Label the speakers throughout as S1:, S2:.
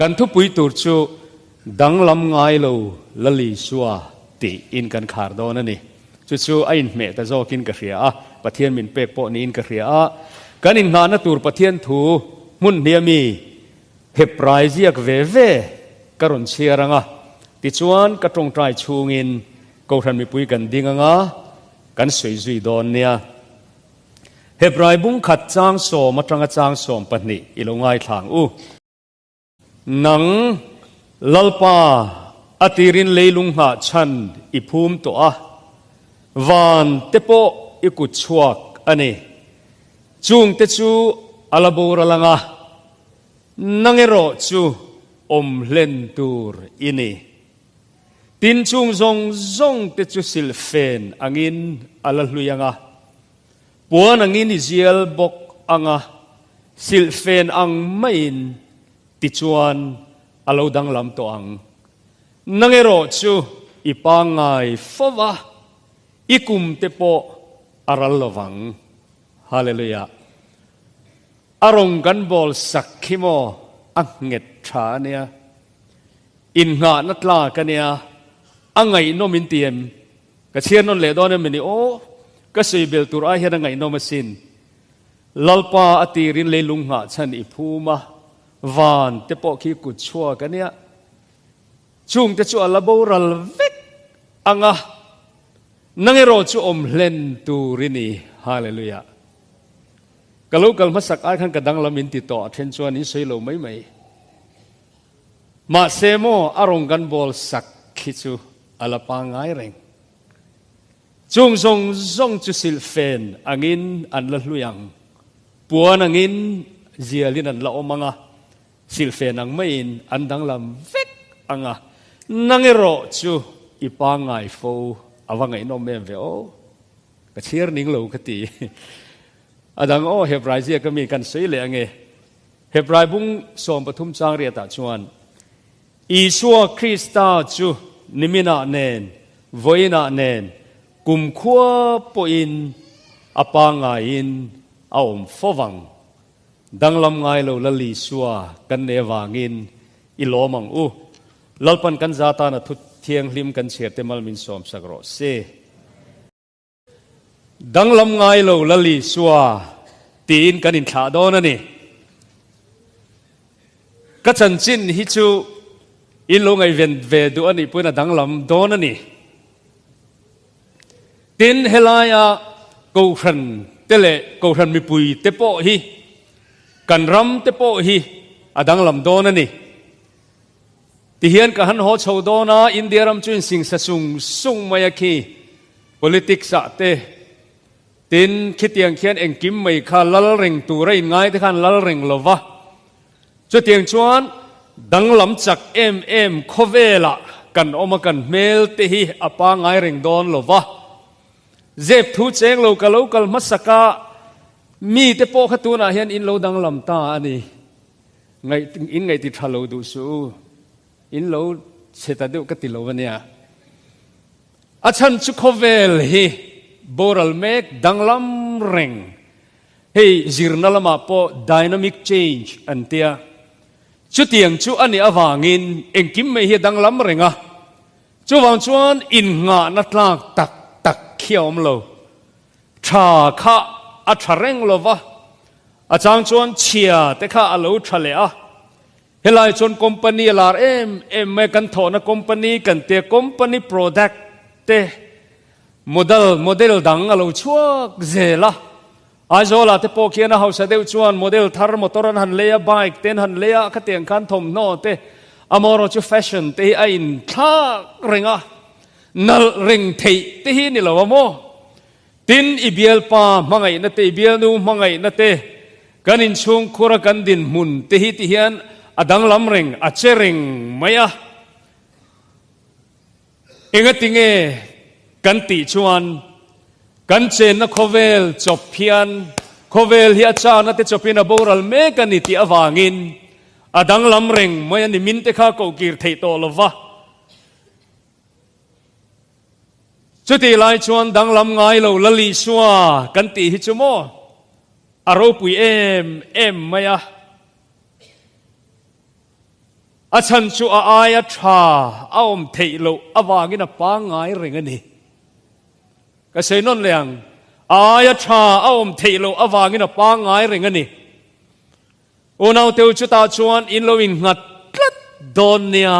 S1: กันทุปุยตูจูดังลำง่ายโลลลีชัวตีอินกันขาดโดนนี่จู่ๆไอ้เมตตาโจกินกระเสียปะเทียนมินเปกโปนีนกระเสียกันอินงานตูรปะเทียนถูมุนเนียมีเห็บไรเจียกเวเวกระรนเชียรังติจวนกระตรงใจชูงินกูทันมีปุยกันดิ้งกันสวยจุยโดนเนี่ยเห็บไรบุ้งขัดจางโสมาตรังจางโสมปนิอิลงไงทางหนังลลปาอติรินเลยลุงหาชันอิภูมิตัววานเตโปอิกุชวกอันนี้จุงเตจูอัลบูระลังนังเอโรจูอมเลนตูร์อินี่ตินจุงซงเตจูสิลเฟนอังอินอัลลุยังปัวนังอินอิเซียลบกอังสิลเฟนอังไม่อินติจวนอลาวดังลำตัวอังนังเอโรจูอีปังไงฟวะอีกุมเตโปอารัลลวังฮาเลลูยาอารมณ์กันบอลสักขิโมอังเงตชาเนียอินงานัตลากันเนียอังไงโนมินเตียมกระเชียนนนเลดอนเมนิโอก็สุยเบลตุระเฮนังไงโนมาสินลลปาอติรินเลลุงหาชันอิภูมาวานเตโปขี้กุดชัวกันเนียจุงเตจูอัลบูรัลเวกอังนังเอโรจูอมเลนตูรินีฮาเลลูยากะลูกกัลมาสักไอ้ขันกระดังลามินติโตเทนจวนนี้สวยโลไม่มาเซโมอารมณ์กันบอลสักคิจูอัลปางไงเร่งจุงซงจูสิลเฟนอังอินอันละลุยังปัวนังอินเจียลินันละอมังสิลเฟนอังไม่อินอันดังลำเวกอังนังเอโรจูอีปางไงโฟอาวังไงนอมเมมเวโอกระเชียร์นิ่งโลกติอาดังโอเฮบรายเจียก็มีกันสวยเลยไงเฮบรายบุ้งสมปทุมจางเรียตาชวนอีชัวคริสตาจูนิมินาเนนวอยนาเนนกุมขัวปอินอปางไงอินเอาอมฟวังดังลำไงโลลลีชัวกันเนวางินอิโลมังลลปันกันจาตานะทุเทียงลิมกันเฉียดเตมัลมินสอมสักรอเซดังลำไงโลลลีสัวตีนกันอินขาโดนนี่ก็ฉันจินฮิจูอินลงไอเวนเวดูอันนี้ปุ่นดังลำโดนนี่ตินเฮลายากูขันเตเลกูขันมีปุยเตโปฮีกันรำเตโปฮีอดังลำโดนนี่ที่เห็นกับฮันโฮชาวโดนาอินเดียรำจุนสิงสสุงมายคี politics อะเตตินคิดยังเขียนเองกิมไม่ขาลลเริงตัวไรง่ายที่ขันลลเริงลวะจุดเตียงชวนดังลำจักเอ็มโคเวล่ะกันออกมากันเมลตีฮีอปางง่ายเริงโดนลวะเจ็บทุเจงโลกลมัสกามีแต่โปขตูน่ะเห็นอินโลดังลำตาอันนี้ไงอินไงติดทะลุดูสูอินโลเสตาดูกติโลวันเนี่ยอาชันชุกเวลฮีบอรัลเมกดังลำเริงเฮ้จิรนัลมาโป dynamic change อันเตียชุดเตียงชุอันนี้อวางินเองกิมไม่เฮดังลำเริงชุวางชวนอินงานัตลากตักเขียวมโลชาข้าอัชเร่งโลวะอาจารย์ชวนเชียแต่ข้าอโลทะเลเฮลัยชนคอมพานีลาร์เอ็มไม่กันโถนะคอมพานีกันเตะคอมพานีโปรดักต์เตะโมเดลดังอโลชัวเซล่าอาโจลาเตะโปเคียนะเฮาเสด็จชวนโมเดลทาร์มอเตอร์หันเลียไบค์เต้นหันเลียขัดเตียงคันทมโนเตะอมอร์จูแฟชั่นเตะไอ้อินท่าเริงนัลเริงเทเตะฮีนี่ละวะโมตินอิเบียลปามังไงนั่นเตอิเบียลนูมังไงนั่นเตกันอินชุงคุระกันดินมุนเตฮีที่เฮียนอดังลำเริงอเชเริงไม่เองติงเอกันติชวนกันเจนนักโคเวลจบเพียนโคเวลเฮียชานัดจบเพียนบูรัลเมกันนิติอวางินอดังลำเริงไม่ยันมินเตข้ากูกีร์เทโตลวะจุดที่ไล่ชวนดังลำไงเราลลีชัวกันติฮิจโมอารมณ์ปุยเอ็มไม่ อาฉันชูอายชาเอาอมเทโลอวางินะป้างายเริงนี่ก็เสนนเลียงอายชาเอาอมเทโลอวางินะป้างายเริงนี่โอนาเตวจุตาชวนอินโลวิงงัดโดนเนี่ย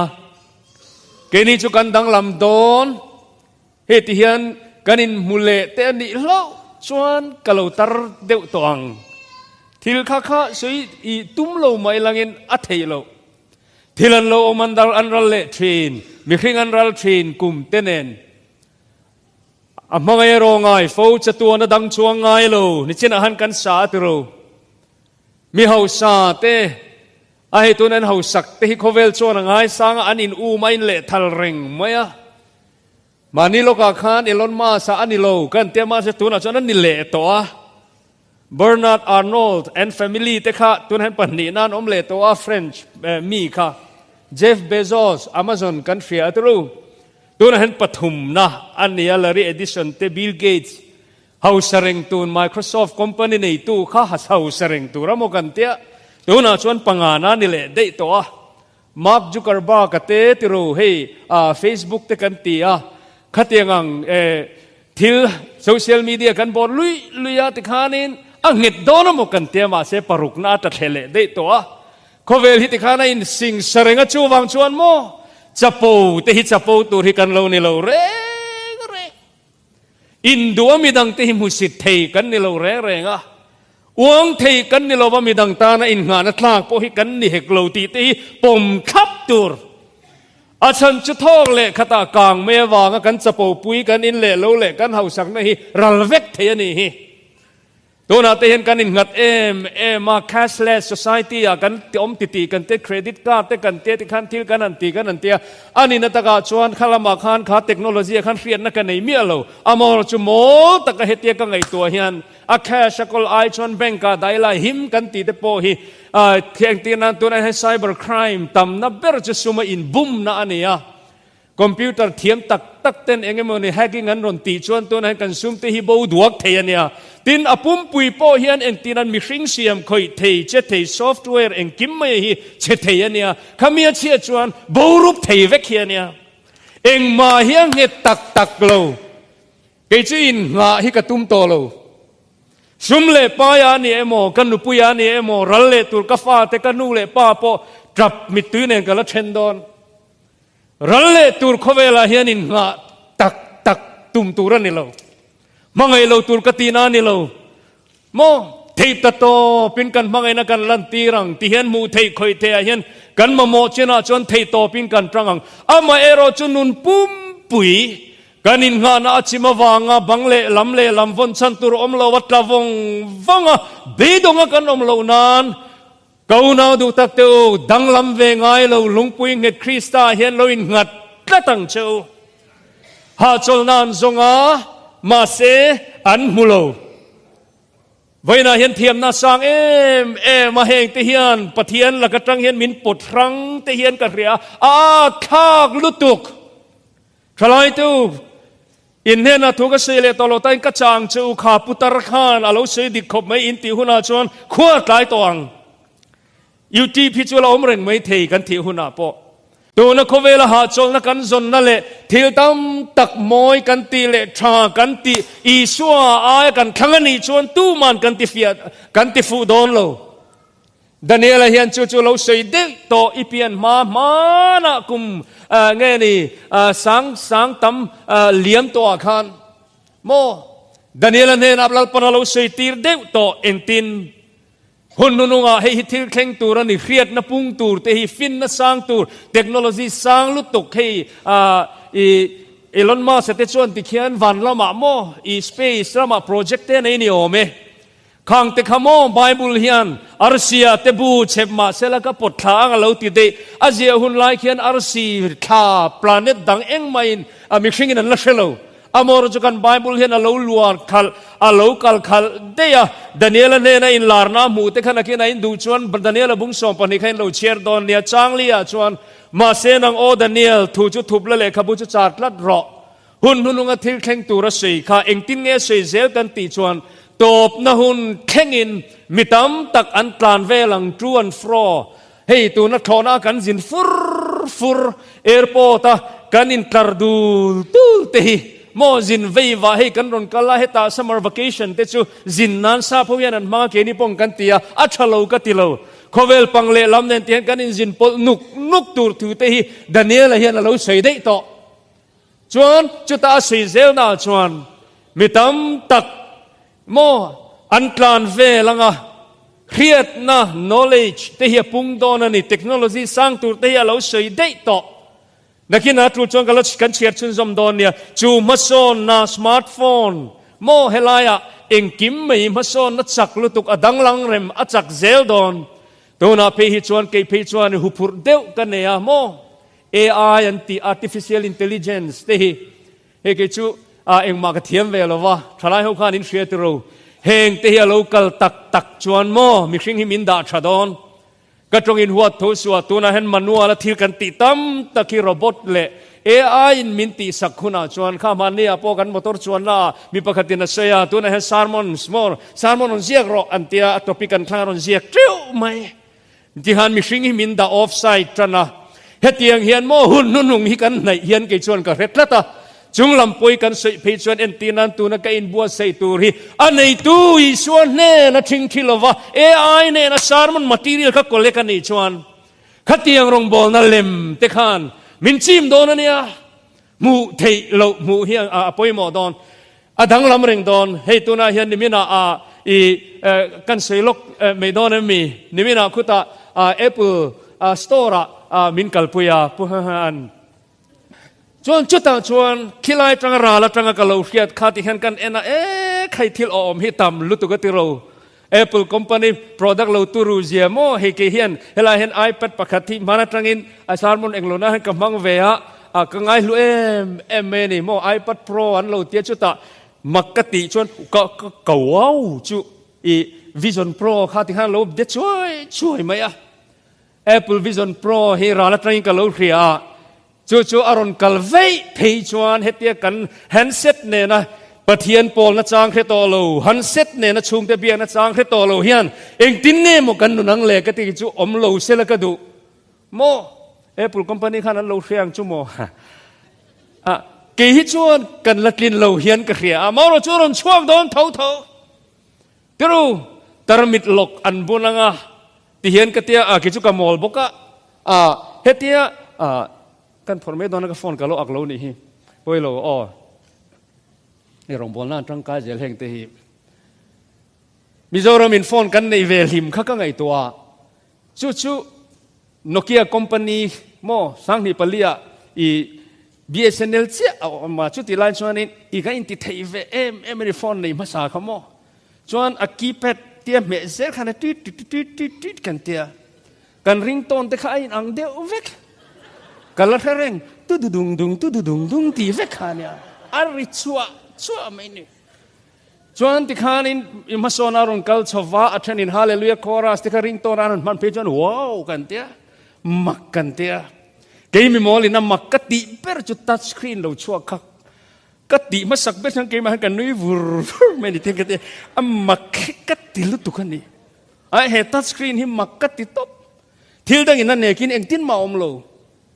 S1: เกนี่จุกันดังลำโดนเฮติเฮียนกันินมุเลเตนิโลชวนกะโลตรเดวตวังทิลข้าสวยอีตุ้มโลไม่ลังอินอัเทโลทิลันโลมันดาอันรัลเลทรีนมิขิงอันรัลทรีนกุมเตเนนอามาไงรองไงฟูจะตัวนัดังชวงไงโลนี่เช่นอาหารกันสาติโลมีเฮาสาเตไอตัวนั้นเฮาสักเตฮิโคเวลชวนไงสังอันอินอูไม่เละทัลเริงไหมอะมานี่โลกาคานเอลอนมาสาอันนิโลกันเตมาเสตัวนั้นชวนนั้นนิเละตัวเบอร์นาร์ดอาร์โนลด์แอนด์แฟมิลี่เตค่ะตัวนั้นปันนี่นั่นอมเละตัวเฟรนช์มีค่ะเจฟเบโซสอเมซอนกันเฟียตรูตัวนั้นปฐุมนะอันนี้ลารีเอดิสันเตบิลเกตส์เฮาสเริงตูน Microsoft Company ในตู้ข้าหัสเฮาสเริงตูรามกันเตะตัวนั้นชวนปังงานานี่แหละได้ตัวมาร์คจูเกอร์บาร์กเตติรูเฮFacebook เตกันเตียขัดยังทิลโซเชียลมีเดียกันบอลลุยติขานินอังเงิดโดนมกันเตียมาเสปรุกนาตัดเฮเลได้ตัวเขาเวลฮิติขานินสิงสเริงจูวังชวนโมจับปูเตหิจับปูตัวที่กันเรานี่เราเร่อินดัวมีดังเตหิมุสิตเทกันนี่เราเร่งวงเทกันนี่เราว่ามีดังตานะอินงานทลากโปหิกันนี่เหกโลตีเตหิปมขับตัวอาฉันจะท้องเละขตากางเมวางกันจับปูปุยกันอินเละโลเละกันเฮาสักนี่รัลเวกเทียนี่ตัวนั้นเห็นกันอินงัดมา cashless society กันที่อมติกันเตเครดิตการ์ดกันเตที่ขันทิลกันนันตีกันนันเตียอันนี้นัตกาชวนข้ามาขันขาเทคโนโลยีขันเรียนนักกันในเมียเราอามอร์จุโมตะกะเฮตีกันไงตัวเฮียนอาแค่สกอลไอชวนแบงก์ได้ละหิมกันตีเตโปฮีเทียงตีนั้นตัวนั้นให้ไซเบอร์คริมตำนับเบอร์จะสุมาอินบุมนะอันนี้คอมพิวเตอร์เทียมตักเต้นเองมันนี่แฮกกิ้งกันรอนตีชวนตัวนั้นกันซุ่มเตฮิบูดวกเทียเนี่ยตินอปุ่มปุยโปเฮียนเองตีนั้นมีสิ่งเสียมคอยเทเจเทซอฟต์แวร์เองกิมไม่ฮีเจเทียเนี่ยขมีเชียชวนบูรุปเทเวกเฮียเนี่ยเองมาเฮียงเฮตักโลเกจินงาฮิกตุ้มโตโลซุ่มเล่ป้ายานี่เอโมกันนุปุยานี่เอโมรัลเล่ตุลกฟ้าเตกันนูเล่ป้าโปจับมิตรเนี่ยกันละเชนดอนรัลเล่ตูร์ขเวลาเฮียนินงาตักตุ่มตูรันนี่เรามังไงเราตูร์กตีนานี่เราโมเทปตะโตเป็นกันมังไงนักกันลันตีรังที่เฮียนมูเทคอยเทียเฮียนกันมาโมเชนะจนเทโตเป็นกันตรังอามาเอโรจนุนปุ่มปุยกันอินงานาชิมาวางาบังเล่ลำเล่ลำวนชันตุรอมลาวัตลาวงวังเบดงกันอมลานานก้าวนาดูตักเตวดังลำเวงไงเราลุงปุยเงดคริสตาเฮียนเราอินงัดกระตังเชวหาจลนานจงอามาเสอันมุโลไว้น่าเห็นเทียมน่าสร้างมาเฮงเตียนปะเทียนละกระตังเห็นมินปดครั้งเตียนกระเรียคากลุตุกทลายตูอินเฮน่าทุกเสเลตโลตันกระจางเจ้าขาปุตตะขานอาลูเสดิขบไม่อินติหุนาชวนขวดหลายตัวอยู่ที่พิจูลอมเริงไม่เทกันที่หุนาปอตัวนักเวลาหาจงนักกันจนนั่นแหละทิลตั้มตักมอยกันตีเละชากันตีอีสัวอายกันทั้งนี้ชวนตู้มันกันตีเฟียกันตีฟูดอนโลดานิเอลเฮียนจู่ๆเราใส่เด็กโตอีเปียนมานะกุมเงี้ยนี่สังตั้มเลี้ยมตัวขันโมดานิเอลเนี่ยนับลักปนเราใส่ตีเด็กโตเอ็นตินคนนู้นให้ฮิตเข่งตัวนี่เครียดนับปุ่งตัวแต่ฮิฟินนับสร้างตัวเทคโนโลยีสร้างลุตกให้เอลอนมัสก์จะชวนที่เขียนวันละมาโมสเปซละมาโปรเจกต์เนี่ยนี่โอเมขังเตขโมไบเบิลเฮียนอาร์ซีเตบูเชฟมาเสละก็ปดทางเราติดเดอาเจียหุ่นไลเขียนอาร์ซีท่าพลาเน็ตดังเอ็งไม่มีสิ่งนั้นละเชลล์อามอร์จุกันไบเบิลเฮียนอาลูลวาร์คัลอาลูคัลคัลเดียดานิเอลเนี่ยอินลาร์นามูเตขณะที่นั้นดูชวนดานิเอลบุ้งส่งปนิคันเราเชียร์ดอนเนี่ยจางเลียชวนมาเซนังโอดานิเอลถูจุทุบละเลยขบุจุจัดลัดรอหุ่นงาทิลเข่งตัวรัสเซียข้าเอ็งตินเนี่ยเสียเซลกันตีชวนตบนะหุ่นเข่งอินมิตามตักอันตรานเวลังจวนฟรอเฮ้ยตัวนักทอนากันจินฟุร fur airport ta kan in tardul tul te hi mo zin veiwa hei kan ron kala heta summer vacation te chu zin nan sa phoyan an ma ke ni pong kan tia a thalo ka tilo khovel pangle lam nen tian kan in zin pol nuk tur thu te hi Daniel hian alo sei dei to chuan chu ta sei zel na chuan mitam tak mo an tlan ve langa khiat na knowledge te hi pung don ani technology sang tur te hi alo sei dei to nakina tru chuan kala kan chiar chun zom don nia chu mason na smartphone mo helaya engkim mei mason na chak lutuk adang lang rem achak zel don tuna pe hi chuan ke pe chuan hu phur deu kan ne mo AI anti artificial intelligence te hi he ke chu eng ma ka thiam ve lova thalai ho khan in share to ro heng te hi local tak chuan mo mi hring hi min da thadon ka trong in huat tho suwa tuna hen manual a thil kan ti tam taki robot le AI in min ti sakhuna chuan kha man ne apo kan motor chuan la mi pakhatin a seya tuna hen sermon on ziak ro antia topic kan thang ron ziak triu mai ti han mi hring hi min da offside trana hetiang hian mo hun nunung hi kan nai hian ke chuan ka retlata chung lampoi kan sei pe chuan en tinan tu na ka in bua sei tur hi anei tu I suan ne na thing thilova AI ne na sermon material ka kole ka nei chuan khatiang rong bol na lem te khan min chim don ania mu thei lo mu hiang apoi mo don adang lam reng don hei tu na hian nimina kan sei lok me don mi nimina khuta Apple store min kalpuya puhan chuan chuta chuan khilai tanga rala tanga kalo hiat khati hen kan ena khai thil om hi tam lutu ka tiro Apple company product lo turu zia mo he ke hian hela hen iPad pakhati mana tangin sermon englona hen kamang vea ka ngai lu em ni mo iPad Pro an lo tia chuta makati chuan ka wow chu Vision Pro khati han lo de chuai mai Apple Vision Pro he rala tangin kalo hria chu aron kalvei phei chuan hetia kan handset ne na pathian pol na chang khe to lo handset ne na chung te biang na chang khe to lo hian eng tin ne mo kan nang le ka ti chu om lo sela ka du mo Apple company khan an lo hriang chu mo ke hi chuan kan latlin lo hian ka hria ma ro chu ron chuak don tho pero tarmit lok an bunanga ti hian ka tia ke chu ka mol boka hetia kan forme don ka phone ka lo aklo ni hi poilo rong bol na tang ka jel heng te hi Mizoram in phone kan nei vel him kha ka ngai tua chu Nokia company mo sang ni palia BSNL che ma chu ti line chuan in ka in ti thei ve em phone nei ma sa kha mo chuan a keypad tia me zel khana tit kan tia kan ringtone te kha in ang de vek kala thereng tu dung ti vek khania ari chua mai ni chuan ti khan in masona ron kal chowa athan in hallelujah chorus ti kha ringtone an man pe chuan wow kan tia mak kan tia ke mi moli na makati per chu touch screen lo chua khak kati masak be thang ke ma kan nui vur me ni ting ke amak kati lu tu kan ni ai he touch screen hi makati top thil dang in na ne kin eng tin ma om lo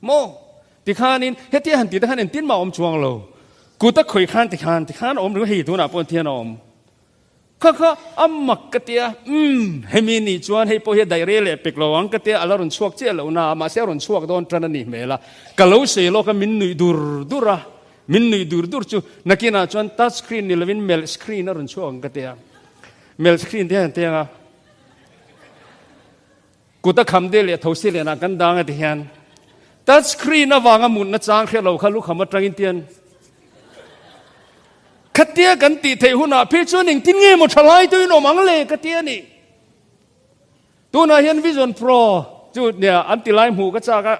S1: mo ti khanin hetia han ti ta han en tin ma om chuang lo ku ta khoi khan ti khan om ru hi tu na pon thian om kha amak katia hemi ni chuan hei po he dai re le pek lo ang katia alarun chuak che lo na ma se ron chuak don tran ni mela kalo se lo ka min nui dur chu nakina chuan touch screen ni levin mel screen arun chuak katia mel screen te nga ku ta kham de le thosi le na kan dang ati hian touch screen awanga mun na chang khe lo khalu khama tangin tian khatia kan ti thei huna phe chuning tin nge mo thalai tu no mangle katia ni tuna hian Vision Pro chu ne anti lai mu ka cha ka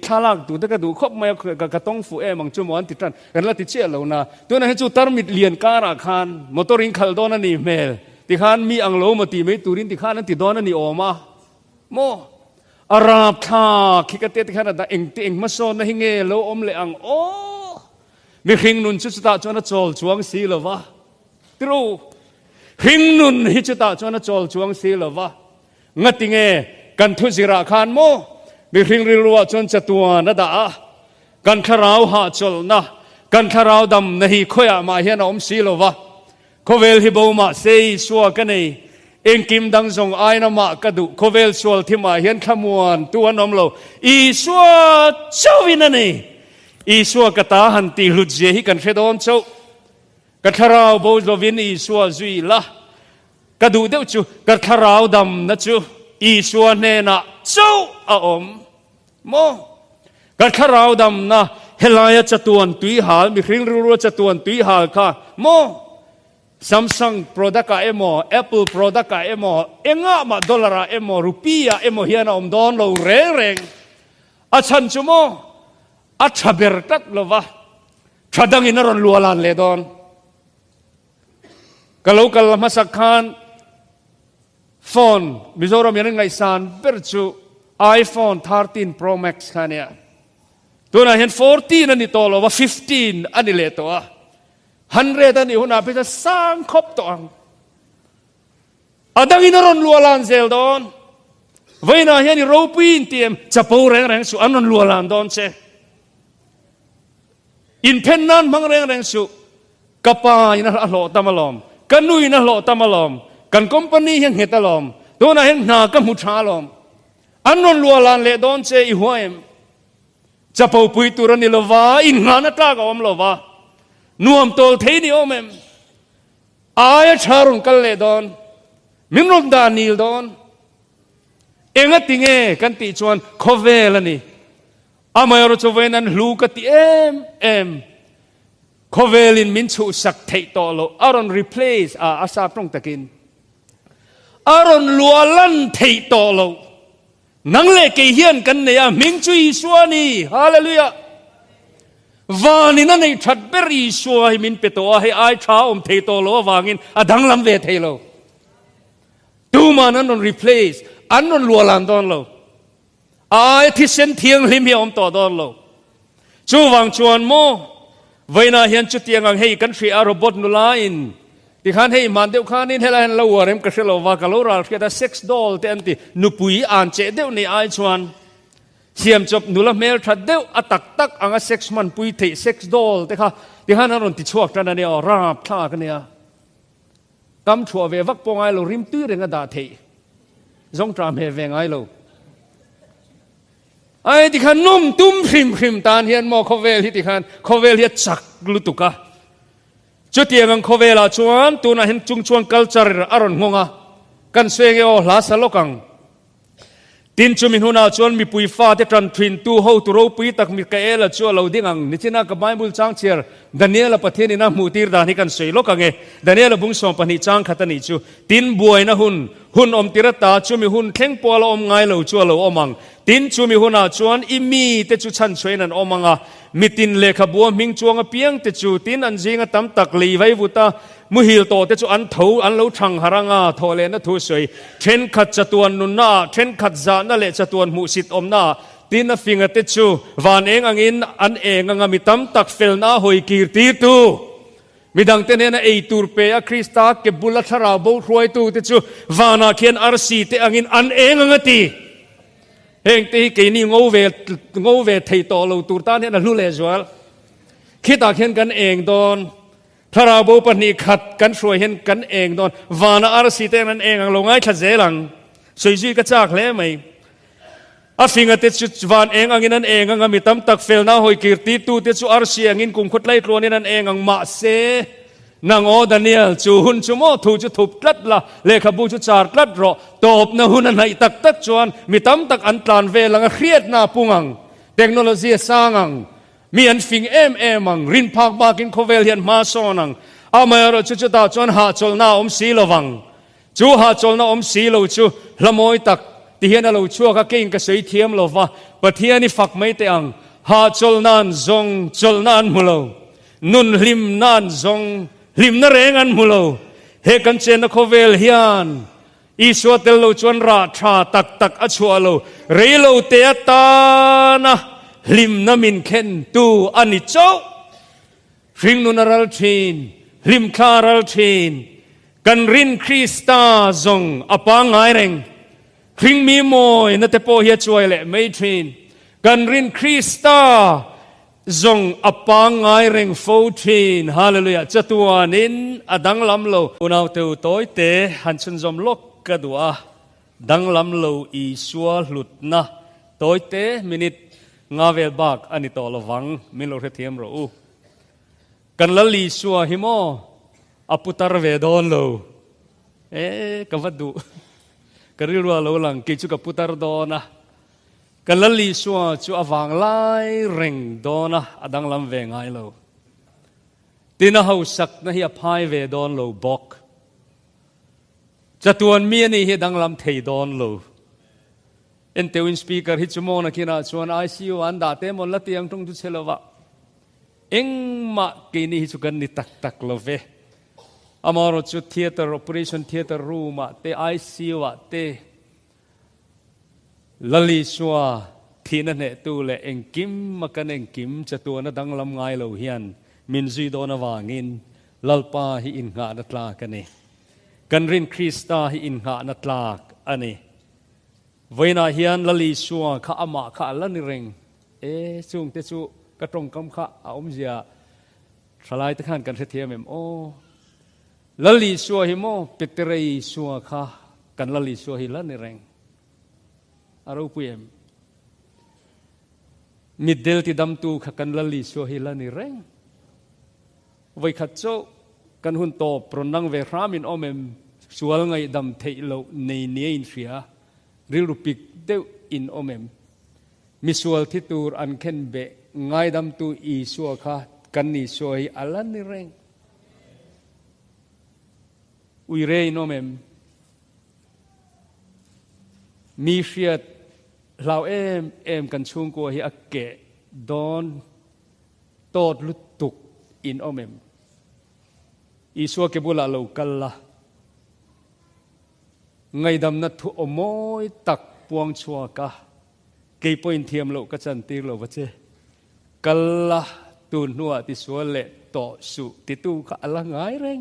S1: thalak tu ta ka du khop mai ka tong fu mang chu mo anti tran kan la ti che lo na tuna he chu tarmit lian kara khan motoring khal don ani mel ti khan mi ang lo ma ti me turin ti khan ti don ani oma mo arab tha khikate ti khana da eng ma so na hinge lo om le ang mi hing nun chu ta chona chol chuang si lova tru hing nun hi chu ta chona chol chuang si lova ngatinge kan thu zira khan mo มีริงริรัวจนจะตัวนั่นด่ากันขราวหาจลนะกันขราวดำนี่ขยะมาเห็นอมสีโลวะโคเวลฮิโบมาเซยสัวกันนี่เองกิมดังทรงไอ้นามากระดูโคเวลสวลที่มาเห็นขมวนตัวนอมโลอีสัวเจ้าวินันนี่อีสัวกตาหันตีหลุดเจฮิกันเฟดอนเจ้ากันขราวโบโลวินอีสัวจุยละกระดูเดียวจูกันขราวดำนะจูอีสัวเนน่ะเจ้าอาอมโมกันขราวดำนะเฮลายจะตัวตุยหาลมีคริงรัวจะตัวตุยหาลค่ะโมSamsung product ka emo Apple product ka emo enga ma dollar emo rupiah emo hiana don lo reng achan chumo achaber tat lova thadang inaron lualan le don kalau masakhan phone mizoram yan ngai san berchu iPhone 13 Pro Max khania tuna hen 14 ani to lova 15 ani le to 100 อันนี้หัวหน้าพิจารสร้างครบตัวดังอินรอนลัวลานเซลดอนไว้น่าเห็นรูปีนเตียมจะปูแรงสุอันนั้นลัวลานดอนเชอินเพนนันมังแรงสุกับปายนะหล่อตามลอมกันนุยนะหล่อตามลอมกันคอมพานียังเหตุลอมตัวน่าเห็นนากับมุชาลอมอันนั้นลัวลานเลดอนเชอีหัวเอ็มจะปูปุยตุรันิลวาอินงานตากอมลวานวมโตลเทนี่โอเมมอายชารุนกัลเลดอนมินรุนดานิลดอนเองติงเอกันติชวนโคเวลนี่อามายรชเวนันลูกติเอ็มโคเวลินมินชูสักเทตโลอารอนรีเพลซอาซาปรงตะกินอารอนลัวลันเทตโลนังเลกเฮียนกันเนี่ยมิงจุยสวานีฮาเลลูยาวานินั่นในชัดเบรีชัวให้มินเปตัวให้ไอชาอมเทโตโลวางินดังลำเวทโลดูมานั้นนนรีเพลซอันนนลัวลันดอนโลไอที่เส้นเทียงลิมเฮียอมต่อดอนโลจูวังชวนโมไว้น่าเห็นจุดเตียงให้กันชีอารบดนุลาอินที่ขันให้มันเดียวขันนี่เฮลันลาวเร็มกระเชลวากาโลราลแค่$6เต็มที่นุปุยอ่านเจเดียวในไอชวนเสียมจบนุลเมลทัดเดียวตักอัง$6มันปุยที่$6แต่ค่ะที่ขันนั้นติดช่วงนั้นเนี่ยราบท่ากันเนี่ยกำชัวเววักปองไอโลริมตื้อเรื่องดาเทจงตามเฮเวงไอโลไอ้ที่ขันนุ่มตุ้มพริมตานเฮียนมอโคเวลที่ขันโคเวลเฮียจักลุตุกะจุดที่ยังโคเวลาชวนตัวนั้นเห็นจุงชวนคัลเจอร์อารอนงงะกันสวยเกอลาสโลกังตินจุมินหุนาชวนมีปุยฟ้าที่ตรันทวินตู้หูตุโรปุยตักมีกเอลชัวเราดิ้งนิจินากับไบเบิลจางเชียร์ดานิเอลประเทศนี้นะมูตีร์ดานิกันสวยโลกังเอดานิเอลบุงสองปนิจางขัดนิจูตินบวยนะหุนอมติระตาจุมิหุนเข่งปัวเราอมไงเราชัวเราอมังตินจุมิหุนาชวนอิมีเตจูชันช่วยนันอมังะมิตินเลขบัวมิงจวงเปียงเตจูตินอันจิงตั้มตักลีไว้วุตามุฮิลโตเตจูอันทูอันเลวชังหรังอาทอเลนะทูสวยเทนขัดจตวนนุนนาเทนขัดจานะเลจตวนมุสิตอมนาตินฟิงเตจูวานเองอังอินอันเองอังมิตั้มตักเฟลนาหอยกีรตีตูมิดังเตเนนะเอตูร์เปียคริสตาเก็บบุลชราบุรวยตูเตจูวานาเขียนอาร์ซีเตอังอินอันเองอังตีเฮงตีกีนี่งูเวทไทโตลูตูร์ตาเนี่ยนะลุเลจวลคิดตาเขียนกันเองโดนถ้าเราบุปนิขัดกันช่วยเห็นกันเองโดนวานาอาร์ซีเตนั่นเองลงไอ้ขัดเจลังสวยๆก็จากแล้วไหมอาฟิงเตจุวานเองอังนั่นเองอังมีตั้มตักเฟลน่าหอยกีรติตูเตจุอาร์ซีอังกุมขุดไล่ตัวนี่นั่นเองอังมาเซนางโอดานิเอลจูหุนจูโมทูจูทุบกลัดละเลขบูจูจาร์กลัดรอตบนะหุนนันให้ตักจวนมีตั้มตักอันตรานเวลังเครียดหน้าปุงังเทคโนโลยีสร้างังมีอันฟิงมังรินพักบากินโคเวลเฮียนมาโซนังอามายรจูตาจวนหาจลนาอมสีลวังจูหาจลนาอมสีลจูละมอยตักที่เฮียนเราชัวก็เก่งก็สวยเทียมลวะปะเทียนี่ฝักไม่เตียงหาจลนานจงจลนานมุโลนุนลิมนานจงลิมนเรงอันมุโลเฮกันเจนโคเวลเฮียนอีสวดเตลโลจวนราชาตักอชัวโลเรโลเตตานะลิมนามินเข็นตูอันนี้เจ้าริงนุนรัลทีนลิมคารัลทีนกันรินคริสตาจงอปังไงเร่ง คริงมีมอยนั่นแต่พอเฮียช่วยเลยไม่ทินกันรินคริสตาจงอปังไงเร่งโฟทินฮาเลลูยาจัตัวนินอดังลำโลอุณาเตวต้อยเตหันชนจอมลกกระดัวดังลำโลอีสัวหลุดนะต้อยเตมินิตงาเวลบักอันนี้ต่อละวังมิโลเรเทียมรู้กันละลีสัวหิโมอปุตารเวดอนโลกวัดดูกริรัวโลหลังกิจุกับปุตารดอนะกันละลีสัวจูอวังไลเร่งดอนะอดังลำเวงไงโลตินาหูสักนะเฮียพายเวดอนโลบอกจะตัวมีนี่เฮียดังลำเทดอนโลเอ็นเตวินสปีกเกอร์ฮิตชั่วโมงนะคินาชวนICUอันดาเตมอนละเตียงตรงจุดเชลวะเอ็งมากินี่ฮิจุกันนี่ตักโลเวอามารจุดเทเตอร์ operation theater room เตICU เตลลิชัวที่นั่นเหตุเลยเอ็งกิมมากันเอ็งกิมจะตัวนั้นดังลำไงเราเฮียนมินซีโดนวางินลัลปาฮิอินหานัตลากันนี่กันรินคริสตาฮิอินหานัตลาอันนี้เวน่าเฮียนลลิชัวข้าอามาข้าลันนิเรงซุงเตซุกระตรงคำข้าอาอมเสียสลายตะขันกันเทียมเอ็มโอลลิชัวฮิโมปิตเรย์ชัวข้ากันลลิชัวฮิลันนิเรงอารูปุยมมิดเดลที่ดำตูขกันลลิชัวฮิลันนิเรงไว้ขัดโจกันหุ่นโตปรนังเวรามินอมเอ็มสวลไงดำเทโลในเนียอินเสียริลุปิกเดวอินอมเอ็มมิสวลที่ตูรอันเข็นเบไงดำตูอีชัวข้ากันนิชัวฮิอัลลันนิเรงอุยเรย์นอมเอ็มมีเฟียดเราเอ็มกันช่วงกัวฮิอักเกะดอนโตดลุตุกอินอมเอ็มอีสัวเก็บุลาโลกัลละไงดำนัดทุอโมยตักปวงชัวกะเกยปอินเทียมโลกจันตีโลวะเจกัลละตูนหัวติสัวเละต่อสุติตูกะอะไรง่ายเร่ง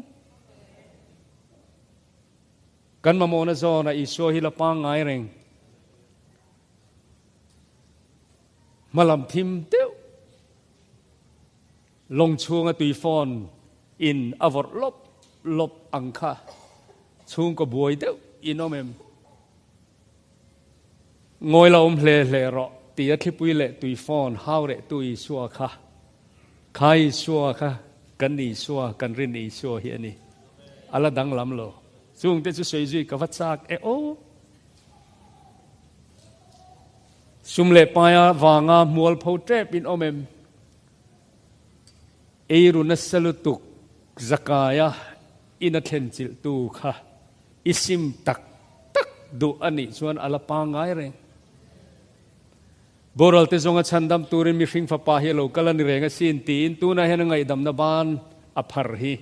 S1: กันมาโมนาโซนะอีสัวฮิลปังง่ายเร่งมาลำทิมเดียวลงช่วงตุยฟอนอินอวอร์ลบอังคาช่วงก็บวยเดียวอินอมเอ็มงอยเราเพลรอตีอัดที่ปุยเละตุยฟอนฮาวเละตุยชัวค่ะใครชัวค่ะกันนี่ชัวกันรินนี่ชัวเฮียนี่อะไรดังลำโลช่วงเด็กจะสวยจุยกับวัดซากโอสุมเล่ปายาวางามัวลพูเทปินอมเอ็มรุนัสลุตุกจักายะอินัทเทนจิลตูค่ะอิสิมตักดูอันนี้ส่วนอลาปางไงเร่งบรัลเตจงชันดำตูรินมีฟิงฟ้าป่าเฮโลกัลนิเรงสินตีนตูน่าเห็นไงดำนาบานอภรฮี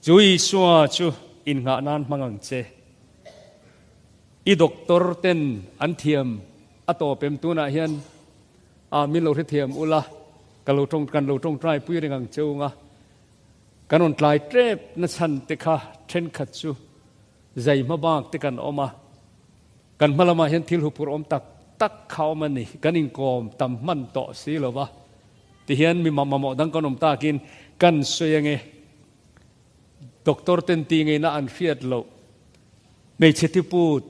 S1: จุยชัวจูอินงานนั้นมังเจอีด็อกเตอร์เต็นอันเทียมอโตเปมตัวน่ะเฮียนมิโลเทียมอุละกันโลตรงไตรปุยเริงังเจ้างะกันอนไตรเทปนัชันติค่ะเทนขัดจูใจมาบางติกันออกมากันมาละมาเห็นทิลหุปรอมตักเขามันนี่กันอิงกอมตำมันต่อสีหรอวะที่เห็นมีมาหมอดังกันอมตากินกันสวยยังไงด็อกเตอร์เต็นตีไงน่าอันเฟียดโลไม่เชติพูด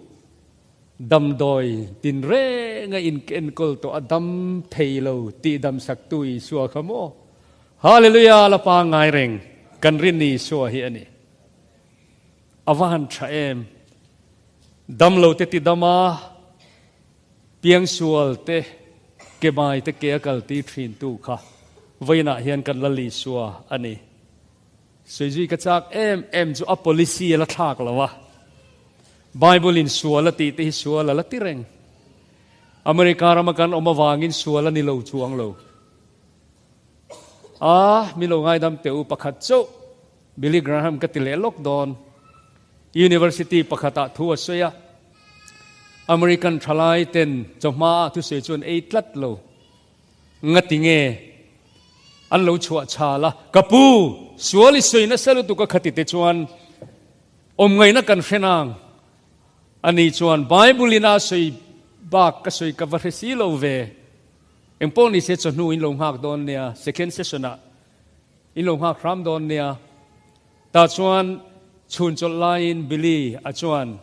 S1: ดำดอยตินเร่งอินเอ็นกอลตัวดำเทโลตีดำสักตุยสัวขโมฮาเลลูยาละปางไงเร่งกันรินนี่สัวเฮียนี่อวันชาเอมดำโลเตติดามาเปียงสัวเตเก็บไม้เตเกียกัลตีทรินตูค่ะไว้น่ะเฮียนกันละลีสัวอันนี้สวยจุยกระจากเอ็มจูอัปโปลิซีละทากละวะไบเบิลินสัวละตีสัวละตีเร่งอเมริการามากันออกมาวางินสัวละนิโลจวงโลมิโลง่ายดำเตอุปขัดโจบิลลี่กราฮัมกัติเลล็อกดอนUniversity ปะขตะทัวเสียอเมริกันทลายเต็นจงมาทุเสจวนลัดโลงัดติงเงอันโลชัวชาละกปูสวลิสวยนัสลุตุกขติเตจวน ngay na kan khenang ani chuan Bible ina soi bak ka soi ka varesi lo ve empon ni se chonu in long hak don nia second session a in long hak ram don nia ta chuan chun chol lain bili a chuan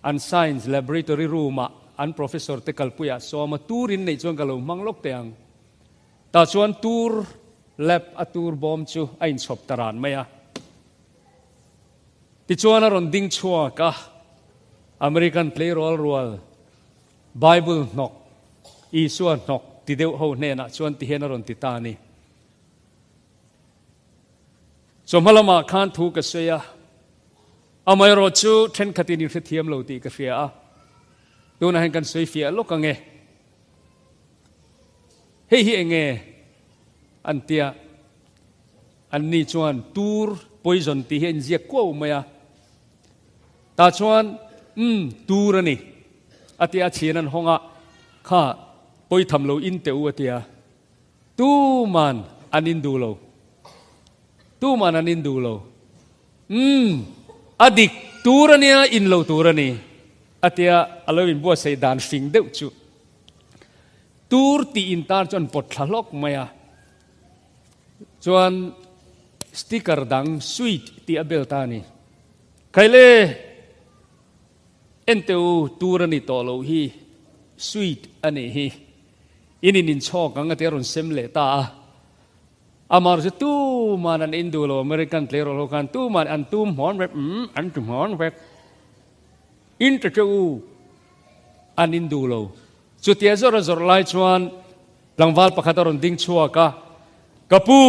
S1: an science laboratory room a an professor te kalpuya so ma turin nei chuan kalo manglok teang ta chuan tur lab atur bom chu ain chop taran maya ti chuan a ron ding chua ka American play roll Bible nok i suan nok ti deu ho ne na chuan ti hen a ron ti ta ni somhalama khan thu ka seya amai ro chu then khatini thiam lo ti ka fia a tuna hen kan soi fia lo ka nge hei hi enge antia anni chuan tur poison ti hen zia ko maya ta chuan tur ani atia chinan honga kha poi tham lo in teu atia tu man anin du lo adik turania in lo turani atia alowin bo sei dan fing deu chu tur ti in tar chon pot thalok maya chuan sticker dang sweet ti abel tani kaile enteu turani to lo hi sweet ani hi inin chok ang ateron semle ta amar se tu man an indulo American player lo kan tu man an tum hon web an tum hon web intu an indulo chutia zor lai chuan langwal pakhataron ding chua ka kapu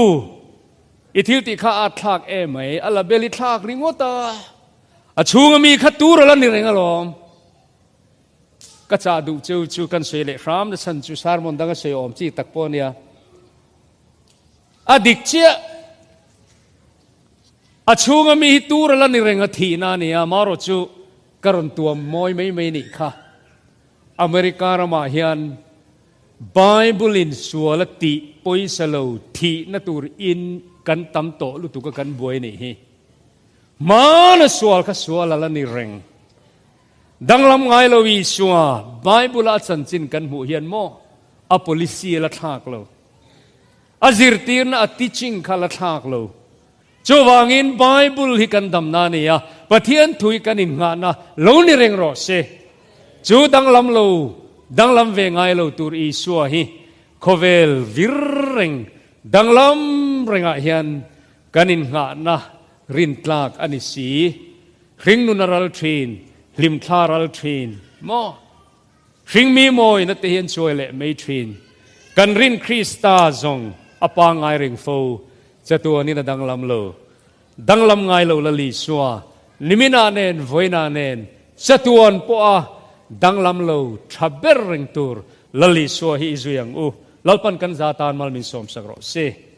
S1: ithil ti kha athak e mai ala beli thak ringota achunga mi khatur lan ni rengalom ka cha du chu kan sele ram na san chu sarmon danga se om chi takpo nia adik chia achunga mi tur lan ni renga thi na nia maro chu karon tuam moi mai ni kha America rama hian Bible in sualati poisalo thi na tur in kan tam to lu tu ka kan buai ni hi mana sual ka sual lan ni reng danglam ngai lo wi suwa Bible a chan chin kan mu hian mo a policy la thak lo azir tir na teaching khala thak lo chowangin Bible hi kan dam na ni ya pathian thui kan in nga na lo ni reng ro se chu danglam ve ngai lo tur i suwa hi khovel virreng danglam renga hian kan in nga na rin tlak ani si ring nunaral train lim tharal train mo ring mi moi na te hian choile mai train kan rin Krista zong apa ngai ring fo chatu ani na danglam ngai lo la li suwa limina nen voina nen chatuan po a danglam lo thaber ring tur la li suwa hi izuyang u lalpan kan zatan mal min som sagro se